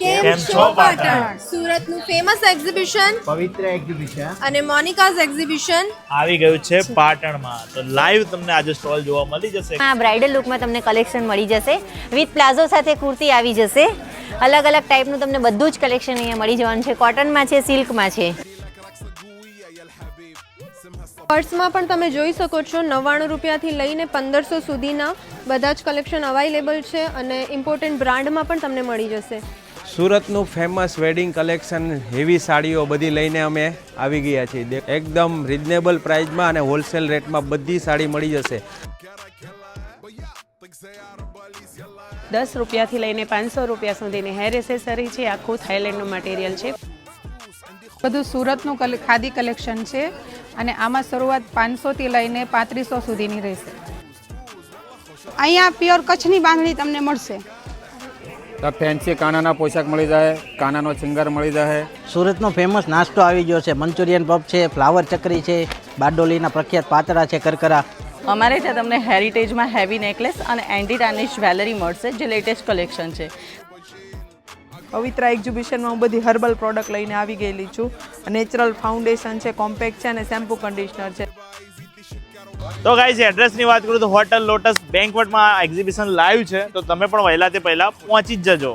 કેમ છો પાટણ? સુરતનું ફેમસ એક્ઝિબિશન પવિત્ર એક્ઝિબિશન અને મોનિકાઝ એક્ઝિબિશન આવી ગયું છે પાટણમાં. તો લાઈવ તમને આજે સ્ટોલ જોવા મળી જશે. આ બ્રાઇડલ લુકમાં તમને કલેક્શન મળી જશે. વિથ પ્લાઝો સાથે કુર્તી આવી જશે. અલગ અલગ ટાઈપનું તમને બધું જ કલેક્શન અહીંયા મળી જવાનું છે. કોટનમાં છે, સિલ્કમાં છે. પર્સમાં પણ તમે જોઈ શકો છો 99 રૂપિયાથી લઈને 1500 સુધીના બધા જ કલેક્શન અવેલેબલ છે અને ઇમ્પોર્ટન્ટ બ્રાન્ડમાં પણ તમને મળી જશે. સુરતનું ફેમસ વેડિંગ કલેક્શન હેવી સાડીઓ બધી લઈને અમે આવી ગયા છીએ. એકદમ રિઝનેબલ પ્રાઇસમાં અને હોલસેલ રેટમાં બધી સાડી મળી જશે. 10 રૂપિયાથી લઈને 500 રૂપિયા સુધીની હેર એસેસરી છે. આખું થાઈલેન્ડનું મટીરિયલ છે. બધું સુરતનું ખાદી કલેક્શન છે અને આમાં શરૂઆત 500થી લઈને 3500 સુધીની રહેશે. અહીંયા પ્યોર કચ્છની બાંધણી તમને મળશે. તો ફેન્સી કાનાના પોશાક મળી જાય, કાનાનો સિંગર મળી જાય. સુરતનો ફેમસ નાસ્તો આવી ગયો છે. મંચુરિયન પફ છે, ફ્લાવર ચકરી છે, બારડોલીના પ્રખ્યાત પાતળા છે, કરકરા. અમારે ત્યાં તમને હેરિટેજમાં હેવી નેકલેસ અને એન્ટી ટાર્નિશ જ્વેલરી મળશે, જે લેટેસ્ટ કલેક્શન છે. પવિત્ર એક્ઝિબિશનમાં હું બધી હર્બલ પ્રોડક્ટ લઈને આવી ગયેલી છું. નેચરલ ફાઉન્ડેશન છે, કોમ્પેક્ટ છે અને શેમ્પૂ કન્ડિશનર છે. તો ગાઈઝ એડ્રેસની વાત કરું તો હોટલ લોટસ બેન્ક્વેટમાં એક્ઝિબિશન લાઈવ છે. તો તમે પણ વહેલા તે પહેલા પહોંચી જ જજો.